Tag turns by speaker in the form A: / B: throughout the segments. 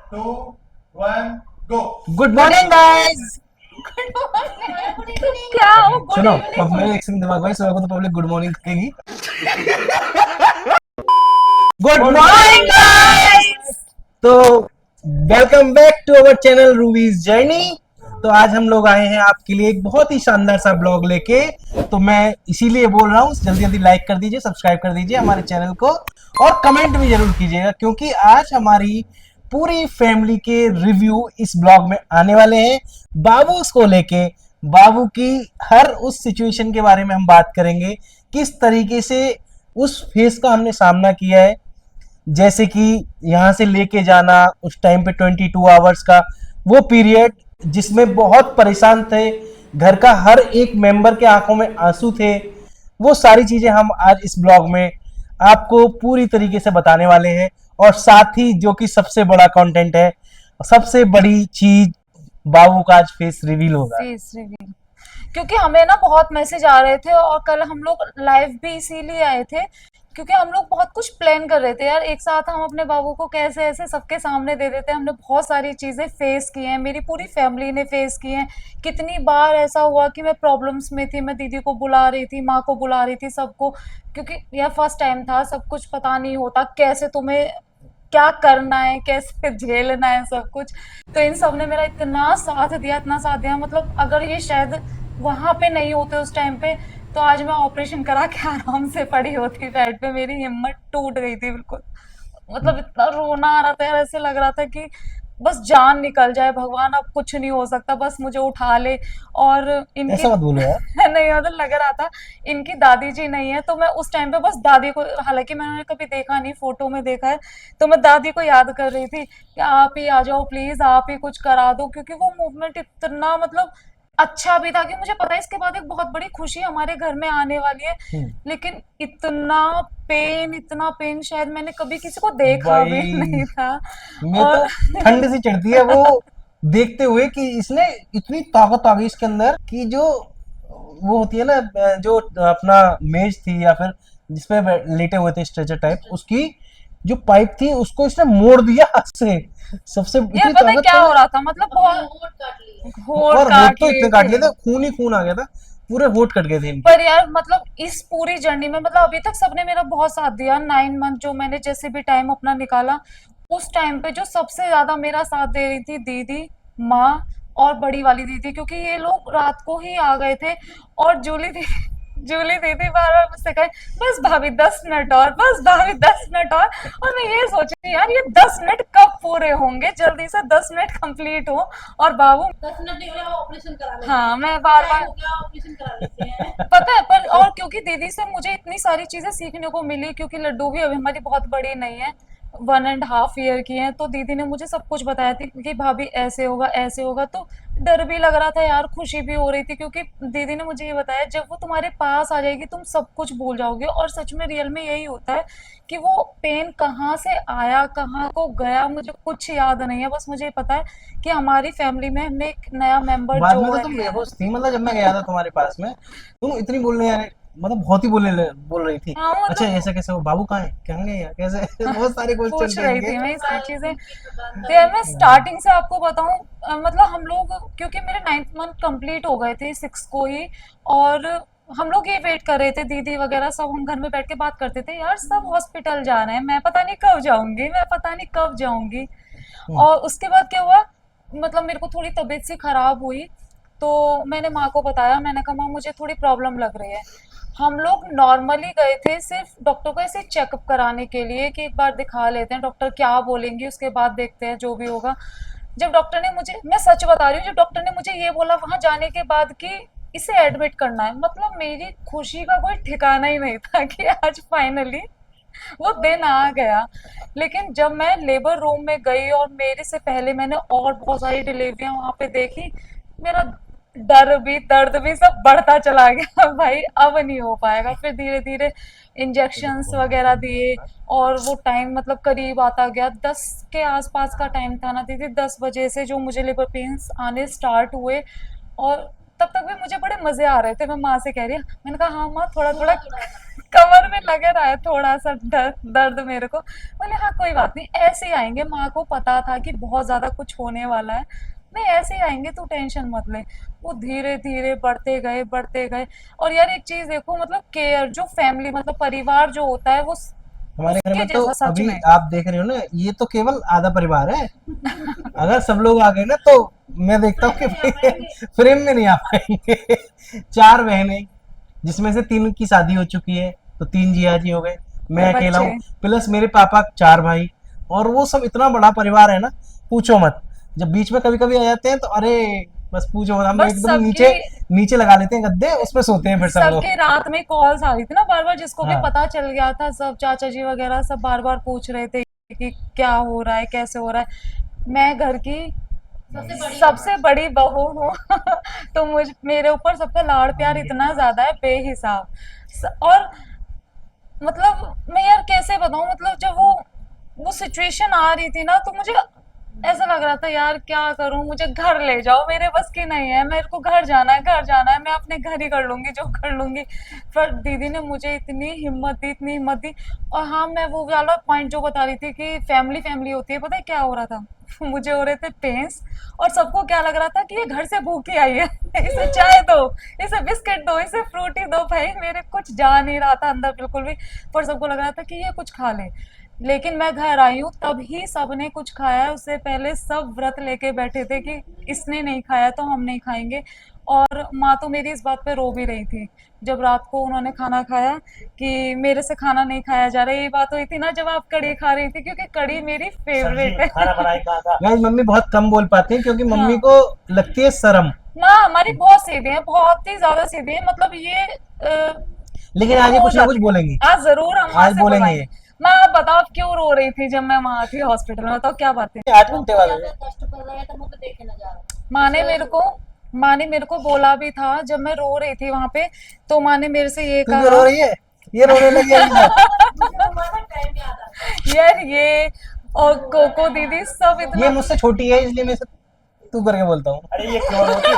A: To one go.
B: Good morning guys.
C: क्या हो
B: सुनो, अब मेरे एक सेकंड दिमाग में, सुबह को तो पब्लिक गुड मॉर्निंग कहेगी। Good morning guys. तो welcome back to our channel Ruby's journey. तो आज हम लोग आए हैं आपके लिए एक बहुत ही शानदार सा ब्लॉग लेके। तो मैं इसीलिए बोल रहा हूँ, जल्दी जल्दी लाइक कर दीजिए, सब्सक्राइब कर दीजिए हमारे चैनल को, और कमेंट भी जरूर कीजिएगा, क्योंकि आज हमारी पूरी फैमिली के रिव्यू इस ब्लॉग में आने वाले हैं। बाबू को लेके, बाबू की हर उस सिचुएशन के बारे में हम बात करेंगे, किस तरीके से उस फेस का हमने सामना किया है। जैसे कि यहाँ से लेके जाना, उस टाइम पे 22 आवर्स का वो पीरियड जिसमें बहुत परेशान थे, घर का हर एक मेंबर के आंखों में आंसू थे, वो सारी चीजें हम आज इस ब्लॉग में आपको पूरी तरीके से बताने वाले हैं। और साथ ही जो कि सबसे बड़ा कंटेंट है, सबसे बड़ी चीज, बाबू का आज फेस रिवील होगा।
C: फेस रिवील, क्योंकि हमें ना बहुत मैसेज आ रहे थे और कल हम लोग लाइव भी इसीलिए आए थे क्योंकि हम लोग बहुत कुछ प्लान कर रहे थे यार। एक साथ हम अपने बाबू को कैसे ऐसे सबके सामने दे देते। हमने बहुत सारी चीजें फेस की हैं, मेरी पूरी फैमिली ने फेस की हैं। कितनी बार ऐसा हुआ कि मैं प्रॉब्लम्स में थी, मैं दीदी को बुला रही थी, माँ को बुला रही थी, सबको, क्योंकि यार फर्स्ट टाइम था, सब कुछ पता नहीं होता कैसे तुम्हें क्या करना है, कैसे झेलना है सब कुछ। तो इन सब ने मेरा इतना साथ दिया, इतना साथ दिया, मतलब अगर ये शायद वहां पे नहीं होते उस टाइम पे तो आज मैं ऑपरेशन करा के आराम से पड़ी होती बेड पे। मेरी हिम्मत टूट गई थी बिल्कुल, मतलब इतना रोना आ रहा था यार, ऐसे लग रहा था कि बस जान निकल जाए, भगवान अब कुछ नहीं हो सकता, बस मुझे उठा ले। और इनकी
B: ऐसा मत बोलो यार।
C: नहीं, मतलब लग रहा था इनकी दादी जी नहीं है, तो मैं उस टाइम पे बस दादी को, हालांकि मैंने कभी देखा नहीं, फोटो में देखा है, तो मैं दादी को याद कर रही थी कि आप ही आ जाओ प्लीज, आप ही कुछ करा दो, क्योंकि वो मूवमेंट इतना मतलब अच्छा भी था कि मुझे पता है इसके बाद एक बहुत बड़ी खुशी हमारे घर में आने वाली है। लेकिन इतना पेन शायद मैंने कभी किसी को देखा भी
B: भाई,
C: नहीं था।
B: मैं तो
C: और
B: ठंड सी चढ़ती है वो देखते हुए कि इसने इतनी ताकत आ गई इसके अंदर, कि जो वो होती है ना, जो अपना मेज थी या फिर जिसपे लेटे हुए थे स्ट्रेचर टाइप, उसकी जो पाइप थी उसको इसने मोड़ दिया हाथ से। सबसे
C: ये
B: इतनी
C: पता है
B: ताकत
C: क्या
B: तो।
C: हो रहा था, मतलब बहुत होड़
B: और होठ
C: काट
B: तो
C: लिए
B: इतने काट
C: थे।
B: लिए थे, खून ही खून आ गया था, पूरे होठ कट गए थे इनके।
C: पर यार मतलब इस पूरी जर्नी में, मतलब अभी तक सबने मेरा बहुत साथ दिया। 9 मंथ जो मैंने जैसे भी टाइम अपना निकाला, उस टाइम पे जो सबसे ज्यादा मेरा साथ दे रही थी दीदी, माँ और बड़ी वाली दीदी, क्योंकि ये लोग रात को ही आ गए थे। और जूली दीदी बार बार मुझसे कहे, बस भाभी 10 मिनट और, बस भाभी 10 मिनट और मैं ये सोच रही यार ये 10 मिनट कब पूरे होंगे, जल्दी से 10 मिनट कंप्लीट हो और बाबू
D: 10 मिनट निकले ऑपरेशन करा लेते हैं।
C: हाँ मैं बार
D: टाइम
C: बार
D: हो गया ऑपरेशन करा लेते हैं।
C: पता है। पर और क्योंकि दीदी से मुझे इतनी सारी चीजें सीखने को मिली, क्योंकि लड्डू भी अभी हमारी बहुत बड़ी नहीं है, 1.5 ईयर की है, तो दीदी ने मुझे सब कुछ बताया थी कि भाभी ऐसे होगा ऐसे होगा। तो डर भी लग रहा था यार, खुशी भी हो रही थी, क्योंकि दीदी ने मुझे ये बताया जब वो तुम्हारे पास आ जाएगी तुम सब कुछ भूल जाओगे। और सच में रियल में यही होता है कि वो पेन कहाँ से आया कहाँ को गया मुझे कुछ याद नहीं है, बस मुझे पता है कि हमारी फैमिली में हमने एक नया मेंबर
B: बाद में तो
C: जोड़
B: तुम
C: लिया है।
B: बेहोश थी, मतलब जब मैं गया था तुम्हारे पास में, तुम इतनी बोलने यार, मतलब बहुत ही बोल रही थी।
C: हाँ
B: अच्छा,
C: मतलब
B: ऐसा कैसे हो, बाबू कहाँ है, कहाँ गए यार, कैसे बहुत सारे क्वेश्चन
C: पूछ
B: थे
C: रही
B: इनके।
C: थी मैं ये सारी चीजें।
D: बताता
C: तो यार
D: नहीं
C: मैं
D: था।
C: स्टार्टिंग से आपको बताऊं, मतलब हम लोग, क्योंकि मेरे 9th मंथ कंप्लीट हो गए थे 6 को ही, और हम लोग ये वेट कर रहे थे, दीदी वगैरह सब, हम घर में बैठ के बात करते थे यार सब हॉस्पिटल जा रहे हैं, मैं पता नहीं कब जाऊंगी, मैं पता नहीं कब जाऊंगी।
B: हम्म।
C: और उसके बाद क्या हुआ, मतलब मेरे को थोड़ी तबीयत सी खराब हुई, तो मैंने माँ को बताया, मैंने कहा माँ मुझे थोड़ी प्रॉब्लम लग रही है। हम लोग नॉर्मली गए थे सिर्फ डॉक्टर को ऐसे चेकअप कराने के लिए कि एक बार दिखा लेते हैं, डॉक्टर क्या बोलेंगे उसके बाद देखते हैं जो भी होगा। जब डॉक्टर ने मुझे, मैं सच बता रही हूँ, जब डॉक्टर ने मुझे ये बोला वहां जाने के बाद कि इसे एडमिट करना है, मतलब मेरी खुशी का कोई ठिकाना ही नहीं था कि आज फाइनली वो दिन आ गया। लेकिन जब मैं लेबर रूम में गई और मेरे से पहले मैंने और बहुत सारी डिलीवरियां वहां पे देखी, मेरा डर भी दर्द भी सब बढ़ता चला गया भाई अब नहीं हो पाएगा। फिर धीरे धीरे इंजेक्शंस वगैरह दिए, और वो टाइम मतलब करीब आता गया, 10 के आसपास का टाइम था ना दीदी, 10 बजे से जो मुझे लेबर पेन्स आने स्टार्ट हुए। और तब तक भी मुझे बड़े मजे आ रहे थे। मैं माँ से कह रही हूँ, मैंने कहा हाँ माँ थोड़ा थोड़ा कमर में लगे रहा है थोड़ा सा दर्द मेरे को। बोले हाँ कोई बात नहीं, ऐसे ही आएंगे। माँ को पता था कि बहुत ज्यादा कुछ होने वाला है, नहीं ऐसे ही आएंगे, तू टेंशन मत ले। वो धीरे धीरे बढ़ते गए बढ़ते गए। और यार एक चीज देखो, मतलब केयर जो फैमिली मतलब परिवार जो होता है वो
B: हमारे घर
C: उसके
B: में तो
C: जैसा सच
B: अभी
C: में।
B: आप देख रहे हो ना, ये तो केवल आधा परिवार है। अगर सब लोग आ गए ना तो मैं देखता हूँ कि फ्रेम में नहीं आ पाएंगे। 4 बहनें, जिसमें से 3 की शादी हो चुकी है, तो 3 जिया जी हो गए, मैं अकेला हूँ,
C: बच्चे
B: प्लस मेरे पापा 4 भाई। और वो सब इतना बड़ा परिवार है ना, पूछो मत। जब बीच में कभी कभी आ जाते हैं तो अरे बस पूछो मत, हम
C: बस
B: एकदम
C: सबकी
B: नीचे नीचे लगा लेते हैं गद्दे, उसमें सोते हैं फिर सब लोग।
C: सबके रात में कॉल्स आ रही थी ना बार बार, जिसको भी
B: हाँ।
C: पता चल गया था, सब चाचा जी वगैरह सब बार बार पूछ रहे थे कि क्या हो रहा है कैसे हो रहा है। मैं घर की सबसे बड़ी बहू हूँ तो मेरे ऊपर सबका लाड़ प्यार इतना ज्यादा है बेहिसाब। और मतलब मैं यार कैसे बताऊं, मतलब जब वो सिचुएशन आ रही थी ना, तो मुझे ऐसा लग रहा था यार क्या करूं, मुझे घर ले जाओ, मेरे बस की नहीं है, मेरे को घर जाना है, घर जाना है, मैं अपने घर ही कर लूंगी जो कर लूंगी। पर दीदी ने मुझे इतनी हिम्मत दी, इतनी हिम्मत दी। और हाँ, मैं वो वाला पॉइंट जो बता रही थी कि फैमिली फैमिली होती है, पता है क्या हो रहा था मुझे हो रहे थे पेन्स। और सबको क्या लग रहा था कि ये घर से भूखी आई है इसे चाय दो, इसे बिस्किट दो, इसे फ्रूटी दो। भाई मेरे कुछ जा नहीं रहा था अंदर बिल्कुल भी, पर सबको लग रहा था कि ये कुछ खा ले। लेकिन मैं घर आई हूँ तभी सबने कुछ खाया है, उससे पहले सब व्रत लेके बैठे थे कि इसने नहीं खाया तो हम नहीं खाएंगे। और माँ तो मेरी इस बात पे रो भी रही थी जब रात को उन्होंने खाना खाया कि मेरे से खाना नहीं खाया जा रहा है। ये बात हुई थी ना जब आप कड़ी खा रही थी, क्योंकि कड़ी मेरी फेवरेट है।
A: खाना बनाई कहाँ था?
B: गाइस मम्मी बहुत कम बोल पाती हैं क्योंकि मम्मी
C: हाँ,
B: को लगती है शर्म।
C: माँ हमारी बहुत सीधी है, बहुत ही ज्यादा सीधी है। मतलब ये
B: लेकिन आज ये
C: हो
B: कुछ ना कुछ
C: जाती है।
B: बोलेंगी,
C: आज जरूर हम वहां
B: आज
C: से
B: बोलेंगे
C: बुलवाएंगे।
B: ये।
C: माँ आप बताओ आप क्यों रो रही थी जब मैं वहां थी हॉस्पिटल में, बताओ क्या बात है।
B: 8 घंटे बाद में।
D: कष्ट कर रहा है तो मुझे देखे ना जा रहा।
C: माँ ने मेरे को माँ ने मेरे को बोला भी था जब मैं रो रही थी वहां पे, तो माँ ने मेरे से ये
B: तू क्यों
C: कहा
B: रो रही है? ये रोने लगी अभी तक।
D: मुझे हमारा टाइम याद आता है।
C: यार ये और कोको दीदी सब
B: ये
C: इतना
B: मुझसे छोटी है इसलिए मैं इसे तू करके बोलता हूँ।
A: अरे ये क्यों रोती?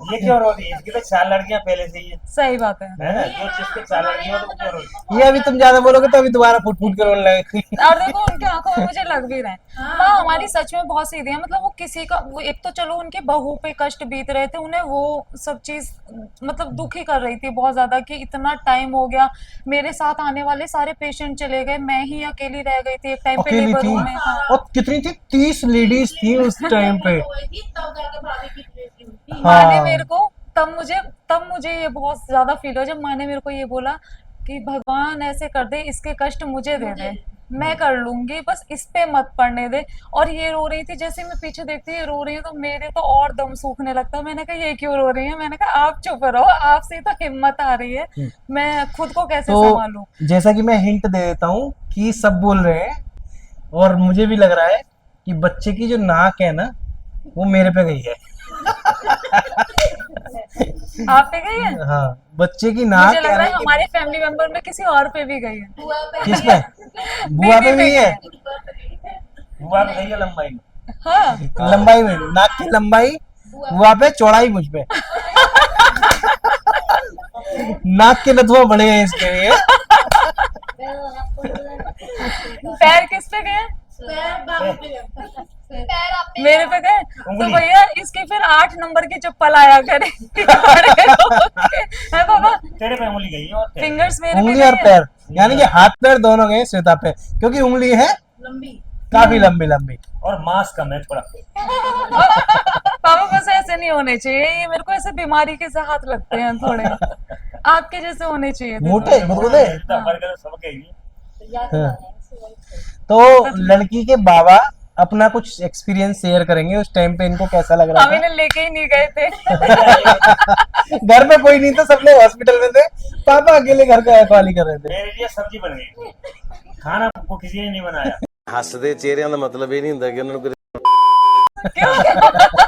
A: ये क्यों रोती? इसकी तो 4 लड़कियां पहले से ही
C: सही बात है।
A: है ना, जो जिसके 4 लड़कियां हो तो क्यों रोती?
B: ये अभी तुम ज्यादा बोलोगे तो अभी दोबारा फुट फुट के रोने लगेगी।
C: और देखो उनकी आंखों में मुझे लग भी रहा है। माँ हमारी सच में बहुत सीधी है। मतलब वो किसी का वो एक तो चलो उनके बहू पे कष्ट बीत रहे थे, उन्हें वो सब चीज मतलब दुखी कर रही थी बहुत ज्यादा कि इतना टाइम हो गया, मेरे साथ आने वाले सारे पेशेंट चले गए, मैं ही अकेली रह गई थी एक टाइम पे
B: अकेली
C: लेबर
B: थी
C: रूम में। हाँ।
B: और कितनी थी? 30 लेडीज थी उस टाइम पे।
D: हुई थी तब जाके भाभी की ड्रेसिंग हुई थी।
C: माँ ने
B: हाँ।
C: मेरे को तब मुझे ये बहुत ज्यादा फील हो जब माँ ने मेरे को ये बोला कि भगवान ऐसे कर दे, इसके कष्ट मुझे दे दे, मैं कर लूंगी, बस इस पे मत पड़ने दे। और ये रो रही थी, जैसे मैं पीछे देखती ये रो रही है तो मेरे तो और दम सूखने लगता। मैंने कहा ये क्यों रो रही है, मैंने कहा आप चुप रहो, आपसे तो हिम्मत आ रही है, मैं खुद को कैसे
B: तो
C: संभालूं।
B: जैसा कि मैं हिंट दे देता हूँ कि सब बोल रहे हैं और मुझे भी लग रहा है कि बच्चे की जो नाक है ना वो मेरे पे गई है।
C: आप पे गई है?
B: हाँ, बच्चे की नाक
C: मुझे लग रहा है
B: यानी कि
C: हमारे फैमिली मेंबर में किसी और पे भी गई है।
D: बुआ पे
B: किस पे? बुआ पे भी है।
A: बुआ भी गई है लंबाई में।
C: हाँ
B: लंबाई में, नाक की लंबाई बुआ पे, चौड़ाई मुझ पे। नाक के नथुआ बड़े हैं इसके लिए।
C: पैर किस पे गए?
D: पैर बाबू पे गए। पैर आप पे
C: मेरे पे गए तो
A: उंगली।
C: भैया इसकी फिर 8 नंबर की चप्पल आया करे बड़े होके। है बाबा,
A: तेरे पे उंगली गई है और तेरे पे।
C: फिंगर्स मेरे पे
B: उंगली और
C: गई है।
B: पैर, यानी कि हाथ पैर दोनों गए श्वेता पे, क्योंकि उंगली है
D: लंबी।
B: काफी लंबी लंबी।
A: और मांस कम है थोड़ा।
C: पापा बस ऐसे नहीं होने चाहिए, ये मेरे को ऐसे बीमारी के से हाथ लगते हैं थोड़े, आपके जैसे होने चाहिए थे
B: मोटे
C: थोड़े।
B: गुदगुदे।
A: इतना फर्क है तो सबके ही।
B: हाँ। तो लड़की के बाबा अपना कुछ एक्सपीरियंस शेयर करेंगे, उस टाइम पे इनको कैसा लग रहा
C: हम
B: था।
C: इन्हें लेके ही नहीं गए थे।
B: घर में कोई नहीं था, सब लोग हॉस्पिटल में थे, पापा अकेले घर का रखवाली कर रहे थे।
A: मेरे लिए सब्जी बन गई, खाना को किसी ने नहीं बनाया।
E: ਹੱਸਦੇ ਚਿਹਰਿਆਂ ਦਾ ਮਤਲਬ ਇਹ ਨਹੀਂ ਹੁੰਦਾ ਕਿ ਉਹਨਾਂ ਨੂੰ ਕੋਈ
C: क्यों?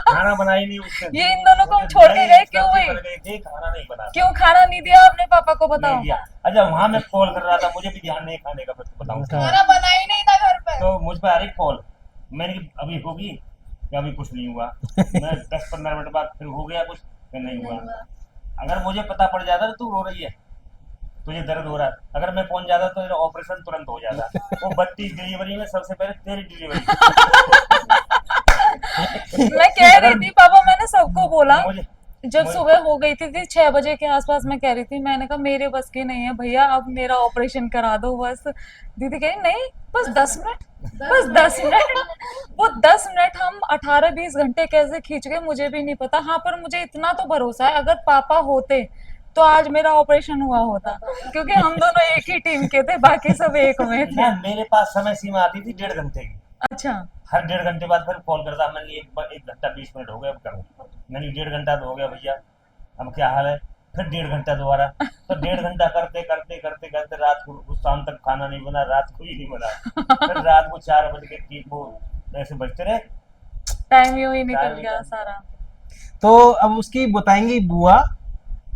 A: खाना बनाई नहीं उसने।
C: ये इन दोनों को हम छोड़ के गए क्यों
A: सब्जी
C: भाई?
A: बन गई थी, खाना नहीं बना।
C: क्यों खाना नहीं दिया आपने पापा को, बताओ।
A: नहीं दिया। अच्छा वहां मैं कॉल कर रहा था, मुझे भी ध्यान नहीं खाने का, बताऊं
C: खाना बना ही नहीं था घर पे।
A: तो मुझ पर आ रही कॉल, मैंने कहा अभी होगी, कि अभी कुछ नहीं हुआ। मैं 10-15 मिनट बाद फिर हो गया कुछ, कि नहीं हुआ। अगर मुझे पता पड़ जाता तो तू रो रही है, तुझे दर्द हो रहा है, अगर मैं पहुंच जाता तो तेरा ऑपरेशन तुरंत हो जाता। वो 32 डिलीवरी में सबसे पहले तेरी डिलीवरी।
C: मैं कह रही थी पापा, मैंने सबको बोला
A: मुझे
C: जब सुबह हो गई थी 6 बजे के आसपास, मैं कह रही थी, मैंने कहा मेरे बस की नहीं है भैया, अब मेरा ऑपरेशन करा दो बस। दीदी कह रही नहीं बस 10 मिनट, बस 10 मिनट। वो 10 मिनट हम 18-20 घंटे कैसे खींच गए मुझे भी नहीं पता। हाँ, पर मुझे इतना तो भरोसा है, अगर पापा होते तो आज मेरा ऑपरेशन हुआ होता, क्योंकि हम दोनों एक ही टीम के थे, बाकी सब एक में थे।
A: ना, मेरे पास समय सीमा आती थी 1.5 घंटे की।
C: अच्छा,
A: हर 1.5 घंटे बाद फिर कॉल करता, मैंने 1 घंटा 20 मिनट हो गया, अब करूँ। मैंने 1.5 घंटा तो हो गया भैया, अब क्या हाल है, फिर 1.5 घंटा दोबारा। तो 1.5 घंटा करते करते करते करते रात को शाम तक खाना नहीं बना, रात को ही नहीं बना। फिर रात को 4 बज के ठीक वो ऐसे बजते रहे,
C: टाइम यूं ही निकल
A: टाइम
C: गया
A: निकल-
C: सारा।
B: तो अब उसकी बताएंगी बुआ,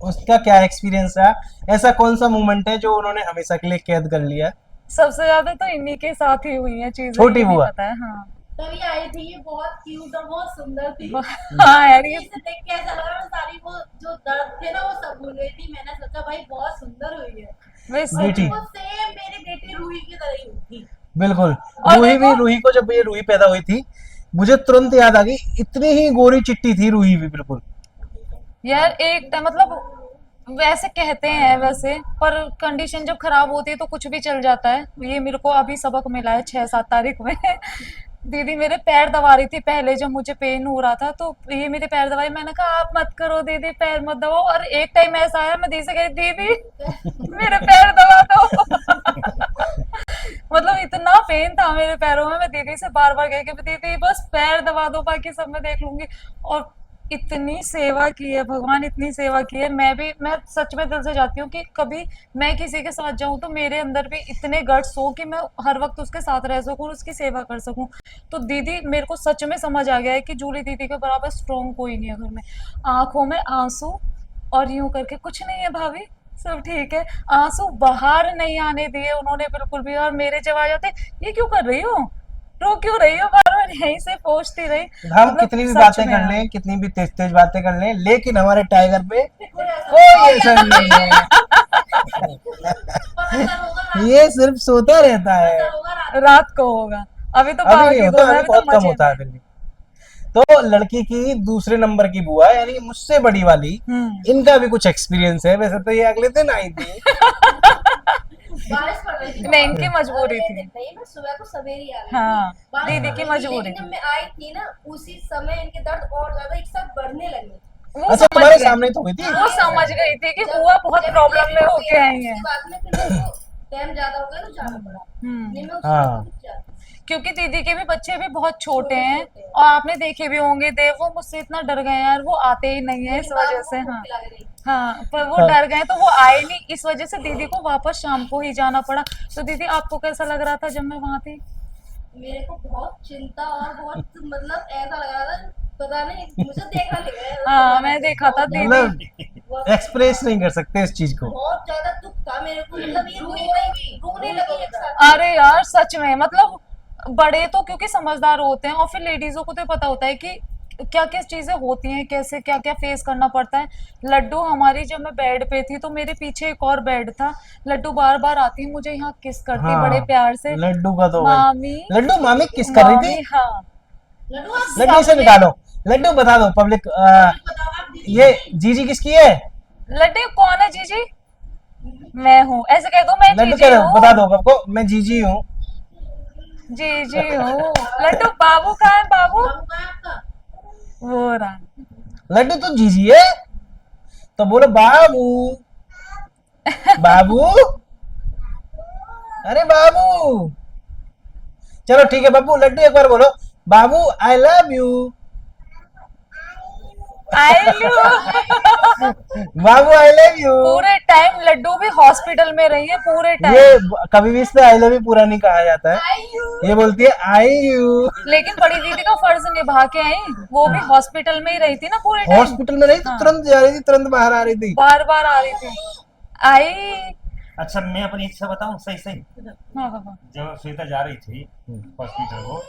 B: उसका क्या एक्सपीरियंस रहा, ऐसा कौन सा मोमेंट है जो उन्होंने हमेशा के लिए कैद कर लिया।
C: सबसे ज्यादा तो इन्हीं के साथ ही हुई है चीजें,
B: छोटी
C: ये नहीं
B: बुआ।
C: पता है। हाँ
D: तभी आई थी, ये बहुत क्यूट और बहुत सुंदर थी।
C: हाँ यार, ये
D: इसे देख के ऐसा लगा मैं सारी वो जो दर्द थे ना वो सब भूल गई थी। मैंने सोचा भाई बहुत सुंदर हुई है,
C: वैसे
B: बेटी।
D: वो सेम मेरी बेटी रूही की तरह ही हुई थी।
B: बिल्कुल।
C: और
B: रूही भी,
C: देखो-
B: रूही को जब ये रूही पैदा हुई थी मुझे तुरंत याद आ गई, इतनी ही गोरी चिट्टी थी रूही भी बिल्कुल।
C: यार एक टाइम मतलब वैसे कहते हैं वैसे, पर कंडीशन जब खराब होती है तो कुछ भी चल जाता है। ये मेरे को अभी सबक मिला है 6-7 तारीख में। दीदी मेरे पैर दबा रही थी पहले, जब मुझे पेन हो रहा था तो ये मेरे पैर दबाई। मैंने कहा आप मत करो दीदी, पैर मत दबाओ। और एक टाइम ऐसा आया, मैं दीदी से कह रही दीदी मेरे पैर दबा दो। मतलब इतना पेन था मेरे पैरों में, मैं दीदी से बार बार कह के दीदी बस पैर दबा दो, बाकी सब मैं देख लूंगी। और इतनी सेवा की है भगवान, इतनी सेवा की है। मैं सच में दिल से चाहती हूँ कि कभी मैं किसी के साथ जाऊं तो मेरे अंदर भी इतने गट्स हो कि मैं हर वक्त उसके साथ रह सकूं और उसकी सेवा कर सकूं। तो दीदी मेरे को सच में समझ आ गया है कि जूली दीदी के बराबर स्ट्रॉन्ग कोई नहीं है घर में। आंखों में आंसू और यूं करके कुछ नहीं है भाभी, सब ठीक है। आंसू बाहर नहीं आने दिए उन्होंने बिल्कुल भी। और मेरे जब आ जाते, ये क्यों कर रही हो, रो क्यों रही हो, बार बार यहीं से पूछती रही।
B: हम
C: मतलब
B: कितनी भी
C: सच
B: बातें
C: में
B: कर
C: यार।
B: लें, कितनी भी तेज तेज बातें कर लें, लेकिन हमारे टाइगर पे कोई असर नहीं है। ये सिर्फ सोता रहता है।
C: रात को होगा, अभी तो
B: अभी
C: बाबा
B: नहीं
C: की
B: होता,
C: गोद है,
B: अभी
C: अभी तो
B: बहुत कम
C: मजे
B: होता है
C: में।
B: फिर भी। तो लड़की की दूसरे नंबर की बुआ यानी कि मुझसे बड़ी वाली, इनका भी कुछ एक्सपीरियंस है। वैसे तो ये अगले दिन आई थी।
D: बारिश पड़ रही थी,
C: नहीं, इनकी मजबूरी
D: अरे
C: थी।
D: नहीं, मैं सुबह को सवेरे ही आ गई।
C: हाँ,
D: बारिश
C: दीदी
D: पड़
C: की
D: रही थी,
C: मजबूरी
D: लेकिन
C: थी।
D: जब मैं आई थी ना उसी समय इनके दर्द और ज्यादा एक साथ बढ़ने लगे।
C: वो
B: अच्छा,
C: समझ
B: तुम्हारे
C: गई।
B: सामने तो हुई थी।
C: वो समझ गई थी कि
D: जब-
C: बुआ बहुत
D: जब
C: प्रॉब्लम में
D: ये
C: होके आई है।
D: उसके बाद में फिर मेरे को टाइम ज्यादा हो गया तो जाना पड़ा। नहीं मैं उस
B: हाँ।
D: समय रुक जाती।
C: क्योंकि दीदी के भी बच्चे भी बहुत छोटे हैं और आपने देखे भी होंगे देव, वो मुझसे इतना डर गए यार, वो आते ही नहीं है इस वजह से। हाँ हाँ, पर वो
B: हाँ।
C: डर गए तो वो आए नहीं, इस वजह से दीदी को वापस शाम को ही जाना पड़ा। तो दीदी आपको कैसा लग रहा था जब मैं वहां थी?
D: मेरे को बहुत चिंता और बहुत मतलब ऐसा लग रहा था पता नहीं मुझे देखा नहीं गया।
C: हाँ, मैं देखा था दीदी।
B: मतलब एक्सप्रेस नहीं कर सकते इस चीज को।
D: बहुत ज्यादा दुख था मेरे को, मतलब ये रोने लगी एक साथ।
C: अरे यार सच में, मतलब बड़े तो क्योंकि समझदार होते हैं और फिर लेडीजों को तो पता होता है कि क्या क्या चीजें होती हैं, कैसे क्या क्या फेस करना पड़ता है। लड्डू हमारी, जब मैं बेड पे थी तो मेरे पीछे एक और बेड था, लड्डू बार बार आती मुझे यहाँ किस करती
B: हाँ,
C: बड़े प्यार से।
B: लड्डू का तो भाई,
C: मामी,
B: लड्डू मामी किस कर रही
C: मामी,
B: थी।
C: हाँ।
D: लड्डू आप
B: लड्डू से निकालो, लड्डू बता दो पब्लिक।
D: बताओ आप दीदी।
B: ये जीजी किसकी है।
C: लड्डू कौन है जीजी? मैं हूँ, ऐसे कह दो मैं
B: लड्डू
C: जीजी
B: कह
C: हूँ।
B: बता दो सबको, मैं जीजी हूँ।
C: जीजी हूँ। लड्डू बाबू कहाँ है, बाबू?
D: बाबू कहाँ है आपका?
C: वो रहा।
B: लड्डू तो जीजी है, तो बोलो बाबू। बाबू, अरे बाबू। चलो ठीक है बाबू, लड्डू एक बार बोलो बाबू I love you.
C: I love.
B: बाबू आई लव यू।
C: पूरे टाइम लड्डू भी हॉस्पिटल में रही है, पूरे टाइम।
B: ये कभी भी इससे आई लव यू पूरा नहीं कहा जाता है,
D: आई यू।
B: ये बोलती है आई यू।
C: लेकिन बड़ी दीदी का फर्ज निभा के आई, वो भी हॉस्पिटल में ही रही थी ना पूरे टाइम।
B: हॉस्पिटल में नहीं तो
C: हाँ।
B: तुरंत जा रही थी, तुरंत बाहर आ रही थी।
C: बार बार आ रही थी। आई।
A: अच्छा मैं अपनी इच्छा बताऊं, सही सही।
C: हाँ हाँ हाँ।
A: जब श्वेता जा रही थी हॉस्पिटल को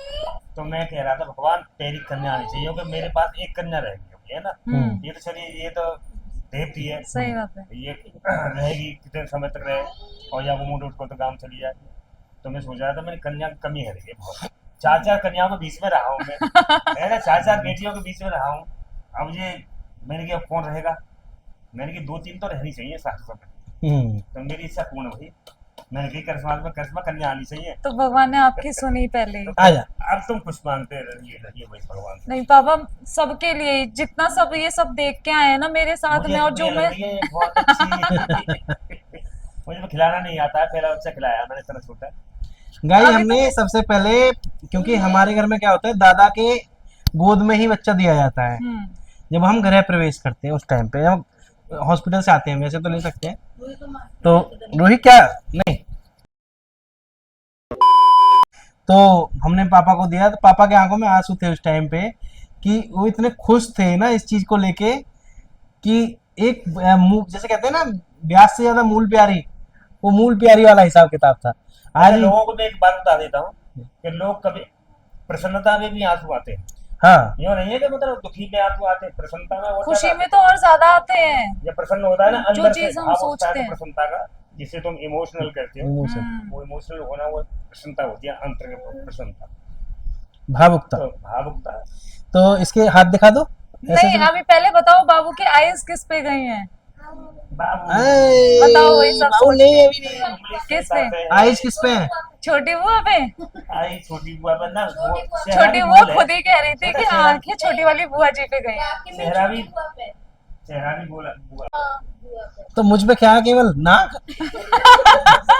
A: तो मैं कह रहा था भगवान तेरी कन्या आनी चाहिए, क्योंकि मेरे पास एक कन्या रह गई। है ना।
C: हम्म।
A: ये तो चलिए, ये तो देवती है,
C: सही बात है।
A: ये रहेगी कितने समय तक रहे, और या वो मूड उठ को तो काम चली जाए। तो मैं सोच रहा था मेरी कन्या की कमी है देखिए बहुत, 4 कन्याओं के बीच में रहा हूँ मैं, है ना, 4 बेटियों के बीच में रहा हूँ। अब ये मैंने कहा कौन रहेगा, मैंने कहा 2-3 तो रहनी चाहिए साथ में, तो मेरी इच्छा पूर्ण हुई। मैंने कही करिश्मा कन्या आनी चाहिए।
C: तो भगवान ने आपकी सुनी पहले ही।
B: आजा।
A: अब तुम कुछ मांगते रहिए भाई भगवान से।
C: नहीं पापा, सबके लिए जितना सब ये सब देख के आए हैं ना मेरे साथ में, और जो
A: मुझे
C: मैं
A: लग रही है बहुत अच्छी मुझे तो खिलाना नहीं आता है, पहला बच्चा खिलाया मैंने इतना छोटा।
B: गाइस
C: अभी
B: हमने
C: तो-
B: सबसे पहले, क्योंकि हमारे घर में क्या होता है, दादा के गोद में ही बच्चा दिया जाता है जब हम गृह प्रवेश करते हैं। उस टाइम पे जब हॉस्पिटल से आते हैं, वैसे तो ले सकते हैं। तो रोहित क्या नहीं, तो हमने पापा को दिया, तो पापा के आंखों में आंसू थे उस टाइम पे, कि वो इतने खुश थे ना इस चीज को लेके, कि एक जैसे कहते हैं ना, ब्याज से ज्यादा मूल प्यारी, वो मूल प्यारी वाला हिसाब किताब था। आज
A: अच्छा, लोगों को मैं एक बात बता देता हूँ कि लोग कभी प्रसन्नता में भी आंसू आते हैं,
B: हाँ,
A: यूँ नहीं है कि मतलब दुखी में आंसू आते हैं, प्रसन्नता में और
C: खुशी
A: ज्यादा
C: में तो और ज्यादा आते हैं।
A: जब प्रसन्न होता है ना
C: जो
A: अंदर से
C: चीज हम
A: भाव उठता
C: सोचते
A: है
C: हैं।
A: प्रसन्नता का, जिसे तुम इमोशनल कहते हो,
B: इमोशन,
A: वो इमोशनल होना वो प्रसन्नता होती है, अंतर की प्रसन्नता,
B: भावुकता।
A: तो भावुकता।
B: तो इसके हाथ दिखा दो ऐसे
C: नहीं, अभी पहले बताओ बाबू की आईज किस पे गई हैं?
A: बाबू
C: बताओ, वही सब
B: बाबू
C: सोच
B: नहीं,
C: के।
B: अभी नहीं।
A: इंग्लिश
C: किस
A: के
C: पे?
A: हिसाब से
B: आइज किस पे है?
C: छोटी बुआ पे?
A: आई छोटी बुआ पर ना, वो
C: छोटी
A: सेहरा
C: बुआ
A: भी
C: खुद ही कह रही थी कि
A: सेहरा-
C: आंखें छोटी वाली बुआ जी पे गई।
D: आपकी मेरी
A: चेहरा भी-
D: छोटी बुआ पे।
A: चेहरा भी बोला बुआ।
D: हाँ, बुआ पे।
B: तो मुझ पे क्या है, केवल नाक?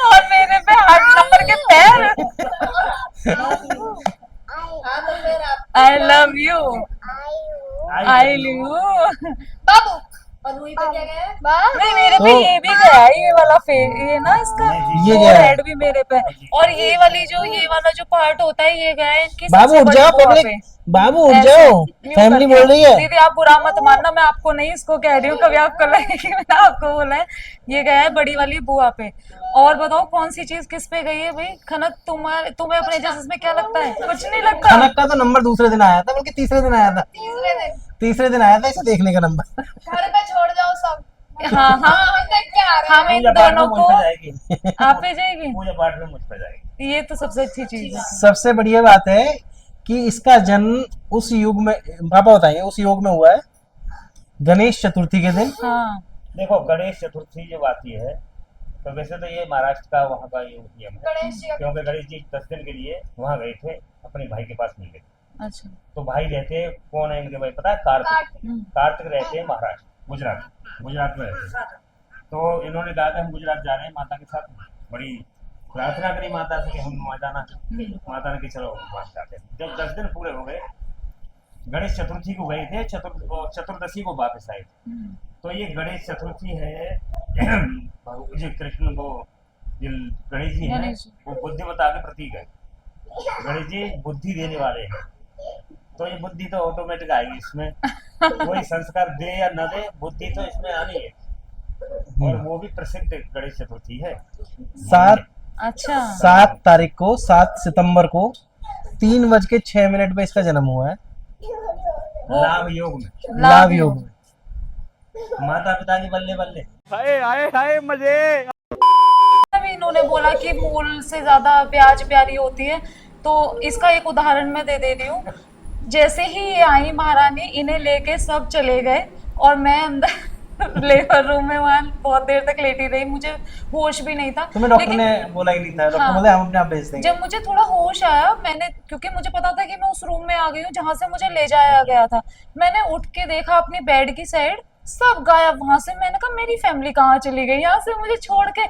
C: और मेरे पे 8 नंबर के पैर।
D: हाँ, तो फिर आप
C: I love you, I
A: love
C: love
A: you.
C: You.
D: बाबू और रूही पे क्या गया है?
C: नहीं, मेरे पे
B: तो-
C: ये भी गया है, ये वाला ये ना इसका
A: नहीं,
B: ये गया है।
C: हेड भी मेरे पे, और ये वाला जो पार्ट होता है ये गया है इनकी
B: बाबू
C: सबसे
B: उठ
C: बड़ी
B: जाओ,
C: बुआ
B: पब्लिक,
C: पे।
B: बाबू उठ
C: ऐसे
B: जाओ,
C: यूं
B: फैमिली
C: करके।
B: बोल रही है।
C: दीदी आप बुरा मत मानना, मैं आपको नहीं इसको कह रही हूँ, कभी आपको लगे कि मैंने आपको बोला है। ये गया है बड़ी वाली बुआ पे। और बताओ कौन सी चीज किस पे गई है भाई? खनक, तुम्हें अपने जजेस में क्या लगता है? कुछ नहीं लगता।
B: खनक का तो नंबर दूसरे दिन आया था, बल्कि तीसरे दिन आया था,
D: तीसरे दिन
B: आया था इसे देखने का नंबर।
D: घर पे छोड़ जाओ सब।
C: हाँ हाँ,
D: हम देख के आ रहे
C: हम इन
A: पूजा पाठ में
C: दोनों
A: मुझ
C: को,
A: पे जाएगी,
C: आप पे जाएगी,
A: पूजा पाठ में मुझ पे जाएगी।
C: ये तो सबसे अच्छी चीज है।
B: सबसे बढ़िया बात है कि इसका जन्म उस युग में, पापा बताइए, उस युग में हुआ है गणेश चतुर्थी के दिन।
C: हाँ,
A: देखो गणेश चतुर्थी जब आती है, तो वैसे तो ये महाराष्ट्र का वहाँ का ये नियम है,
D: गणेश जी का-
A: क्योंकि गणेश जी 10 दिन के लिए वहाँ गए थे, अपने भाई के पास मिल गए।
C: अच्छा।
A: तो भाई रहते कौन है इनके भाई पता है? कार्तिक।
C: हम्म।
A: कार्तिक रहते हैं महाराष्ट्र, गुजरात में रहते हैं। तो इन्होंने कहा कि हम गुजरात जा रहे हैं माता के साथ, बड़ी प्रार्थना करी माता से कि हम वहाँ जाना है। माता ने कि चलो वहाँ जाते हैं। जब 10 दिन पूरे हो गए, गणेश चतुर्थी को गए थे, चतुर्दशी को वापस आए थे। तो ये गणेश चतुर्थी है जो कृष्ण को जो गणेश जी हैं,
C: गणेश जी।
A: वो बुद्धिमत्ता के प्रतीक है। गणेश जी बुद्धि देने वाले हैं, तो ये बुद्धि तो ऑटोमेटिक आएगी इसमें, कोई संस्कार दे या न दे, बुद्धि तो इसमें आनी है। और वो भी प्रसिद्ध गणेश चतुर्थी है।
C: 7
B: तारीख को, 7 सितंबर को 3:06 पे इसका जन्म हुआ है,
A: लाभ योग में,
B: लाभ योग में।
A: माता पिता की बल्ले बल्ले।
C: अभी इन्होंने बोला कि मूल से ज्यादा प्याज प्यारी होती है, तो इसका एक उदाहरण मैं दे रही हूँ। जैसे ही ये आई महारानी, इन्हें लेके सब चले गए और मैं अंदर लेबर रूम में वहां बहुत देर तक लेटी रही, मुझे होश भी नहीं था।
B: तुम्हें डॉक्टर
C: लेकिन
B: ने बोला ही नहीं था, डॉक्टर
C: हाँ।
B: बोले हम अपने आप भेज देंगे।
C: जब मुझे थोड़ा होश आया, मैंने, क्योंकि मुझे पता था कि मैं उस रूम में आ गई हूँ जहां से मुझे ले जाया गया था, मैंने उठ के देखा अपनी बेड की साइड, सब गायब वहां से। मैंने कहा मेरी फैमिली कहाँ चली गई यहाँ से मुझे छोड़ के।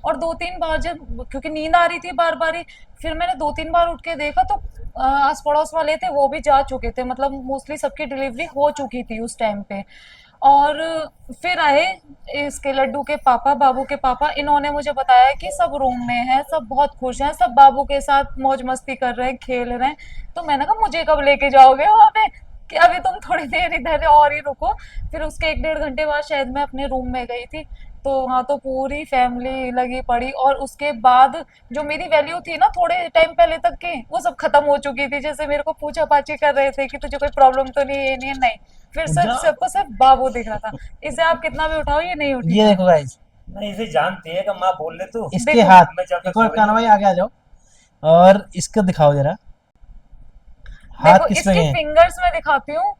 C: और 2-3 बार जब, क्योंकि नींद आ रही थी बार बार ही, फिर मैंने 2-3 बार उठ के देखा तो आस पड़ोस वाले थे वो भी जा चुके थे, मतलब मोस्टली सबकी डिलीवरी हो चुकी थी उस टाइम पे। और फिर आए इसके लड्डू के पापा, बाबू के पापा, इन्होंने मुझे बताया कि सब रूम में हैं, सब बहुत खुश हैं, सब बाबू के साथ मौज मस्ती कर रहे हैं, खेल रहे हैं। तो मैंने कहा मुझे कब लेके जाओगे वहाँ पे, कि अभी तुम थोड़ी देर इधर और ही रुको। फिर उसके 1-1.5 घंटे बाद शायद मैं अपने रूम में गई थी, तो वहाँ तो पूरी फैमिली लगी पड़ी, और उसके बाद जो मेरी वैल्यू थी ना थोड़े टाइम पहले तक की, वो सब खत्म हो चुकी थी। जैसे मेरे को पूछा पाछी कर रहे थे कि तुझे कोई प्रॉब्लम तो नहीं है, ये नहीं है, नहीं। फिर
B: जा-
C: सबको सिर्फ बाबू दिख रहा था। इसे आप कितना भी उठाओ ये नहीं उठी।
B: ये देखो गाइस,
A: नहीं इसे जानती है कि माँ बोल ले तू।
B: इसके
C: देखो,
B: हाथ,
A: मैं जब तक
B: एक और
A: सो
B: कान्हा
A: रही
B: भाई आगे आ जाओ, और इसको दिखाओ जरा, हाथ
C: देखो
B: किस पे
C: इसके
B: गए हैं?
C: फिंगर्स में दिखाती हूँ,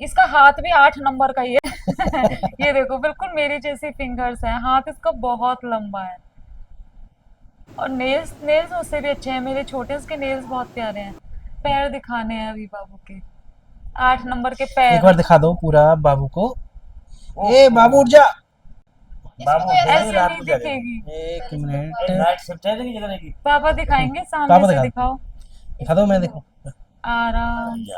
C: इसका हाथ भी 8 नंबर का ही है। ये देखो बिल्कुल मेरी जैसी फिंगर्स हैं, हाथ इसका बहुत लंबा है। और नेल्स नेल्स उससे भी अच्छे हैं, मेरे छोटे उसके नेल्स बहुत प्यारे हैं। पैर दिखाने हैं अभी बाबू के, 8 नंबर के
B: एक
C: पैर।
B: बार दिखा दो पूरा बाबू को।
A: ओ,
B: ए बाबू उठ जा।
A: बाबू
C: ऐसे
A: रात
C: नहीं
A: को जाएगा।
C: दिखेगी।
B: एक मिनट,
A: नाइट शिफ्ट है कि जगह की।
C: पापा दिखाएंगे,
B: पापा
C: सामने से
B: दिखा।
C: दिखाओ
B: दिखा दो, मैं देखो।
C: आराम से।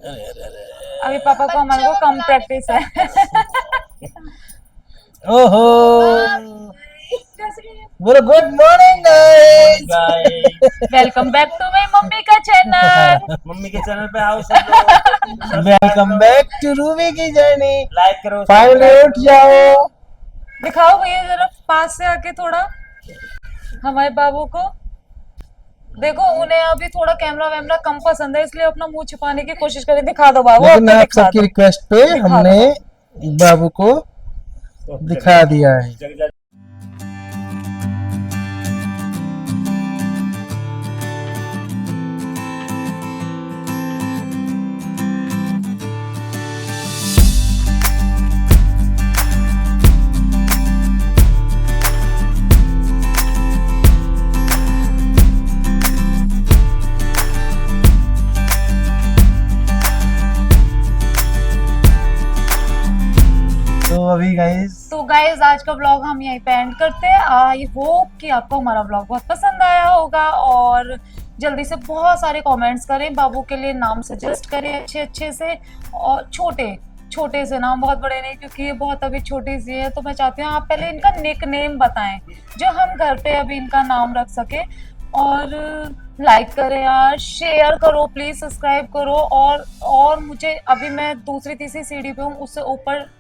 B: अरे अरे अरे,
C: अभी पापा को हमारे को कम प्रैक्टिस है।
B: ओहो, बोलो good morning guys.
A: Guys
C: welcome back to my mummy का चैनल।
A: मम्मी के चैनल पे आओ सब लोग।
B: वेलकम बैक टू रूबी की जर्नी।
A: लाइक करो।
B: फाइनली उठ जाओ।
C: दिखाओ भैया जरा पास से आके थोड़ा हमारे बाबू को। देखो उन्हें अभी थोड़ा कैमरा वैमरा कम पसंद है, इसलिए अपना मुंह छुपाने की कोशिश करें। दिखा दो बाबू,
B: लेकिन
C: अब तो
B: आप
C: दिखा
B: सबकी
C: दो।
B: रिक्वेस्ट पे
C: दिखा
B: हमने बाबू को दिखा दिया है।
A: जग जा।
B: तो अभी गाइस,
C: तो गाइज आज का ब्लॉग हम यहीं पे एंड करते हैं। आई होप कि आपको हमारा ब्लॉग बहुत पसंद आया होगा, और जल्दी से बहुत सारे कमेंट्स करें, बाबू के लिए नाम सजेस्ट करें अच्छे अच्छे से, और छोटे छोटे से नाम, बहुत बड़े नहीं, क्योंकि ये बहुत अभी छोटी सी है। तो मैं चाहती हूँ आप पहले इनका निक नेम बताएं, जो हम घर पे अभी इनका नाम रख सके। और लाइक करें यार, शेयर करो प्लीज, सब्सक्राइब करो। और मुझे अभी मैं दूसरी तीसरी सीढ़ी पे हूँ, उससे ऊपर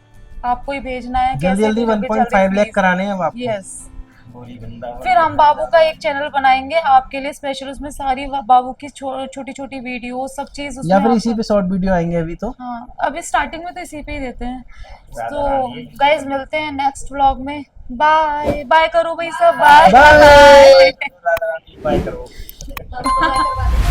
C: आपको ही भेजना है।
B: जल्दी जल्दी 1.5 लाख कराने हैं अब आपको।
C: यस,
A: गोरी वृंदावन।
C: फिर हम बाबू का एक चैनल बनाएंगे आपके लिए स्पेशल, उसमें सारी बाबू की छोटी छोटी वीडियो सब चीज उसमें
B: या फिर इसी
C: आपको-
B: पे शॉर्ट वीडियो आएंगे अभी तो।
C: हाँ, अभी स्टार्टिंग में तो इसी पे ही देते हैं।
A: राधा
C: तो
A: रानी।
C: गाइज मिलते हैं नेक्स्ट व्लॉग में। बाय बाय करो भाई सब, bye
B: bye.
A: Radha Rani bye करो।
D: करवा दे।